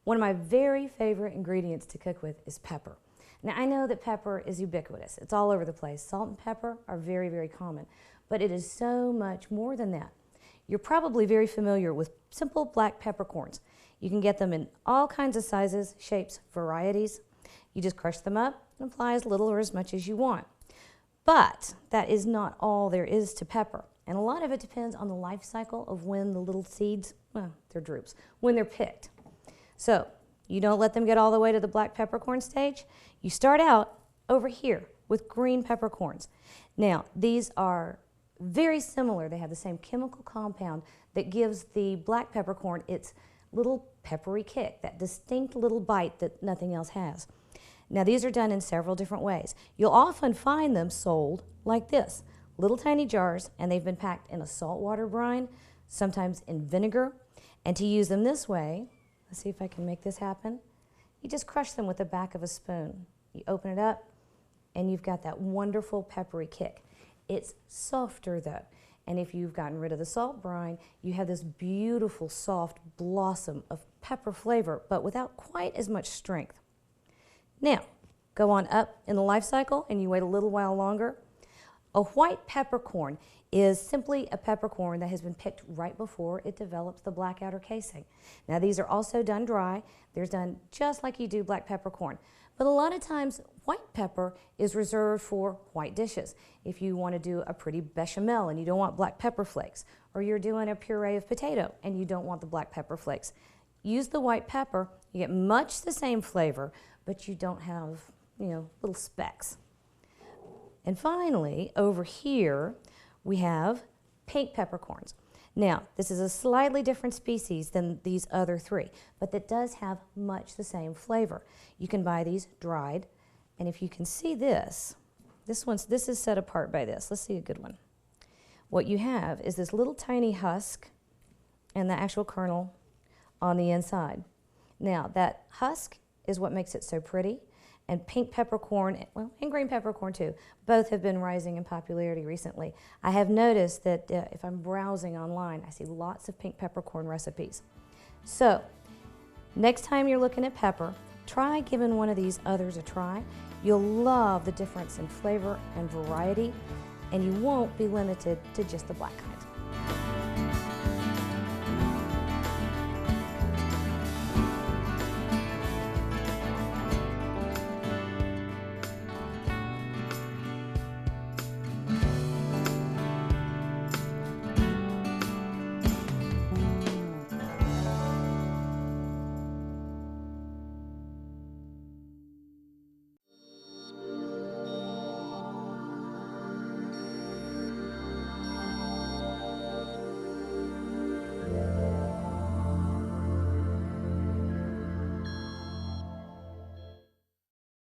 One of my very favorite ingredients to cook with is pepper. Now I know that pepper is ubiquitous. It's all over the place. Salt and pepper are very, very common, but it is so much more than that. You're probably very familiar with simple black peppercorns. You can get them in all kinds of sizes, shapes, varieties. You just crush them up and apply as little or as much as you want. But that is not all there is to pepper. And a lot of it depends on the life cycle of when the little seeds, well, they're drupes, when they're picked. So you don't let them get all the way to the black peppercorn stage. You start out over here with green peppercorns. Now, these are very similar. They have the same chemical compound that gives the black peppercorn its little peppery kick, that distinct little bite that nothing else has. Now, these are done in several different ways. You'll often find them sold like this, little tiny jars, and they've been packed in a saltwater brine, sometimes in vinegar. And to use them this way, let's see if I can make this happen. You just crush them with the back of a spoon. You open it up, and you've got that wonderful peppery kick. It's softer though, and if you've gotten rid of the salt brine, you have this beautiful soft blossom of pepper flavor, but without quite as much strength. Now, go on up in the life cycle and you wait a little while longer. A white peppercorn is simply a peppercorn that has been picked right before it develops the black outer casing. Now, these are also done dry. They're done just like you do black peppercorn. But a lot of times, white pepper is reserved for white dishes. If you want to do a pretty bechamel and you don't want black pepper flakes, or you're doing a puree of potato and you don't want the black pepper flakes, use the white pepper. You get much the same flavor, but you don't have, little specks. And finally, over here, we have pink peppercorns. Now, this is a slightly different species than these other three, but that does have much the same flavor. You can buy these dried, and if you can see this is set apart by this. Let's see a good one. What you have is this little tiny husk and the actual kernel on the inside. Now, that husk is what makes it so pretty. And pink peppercorn, well, and green peppercorn too, both have been rising in popularity recently. I have noticed that if I'm browsing online, I see lots of pink peppercorn recipes. So, next time you're looking at pepper, try giving one of these others a try. You'll love the difference in flavor and variety, and you won't be limited to just the black kind.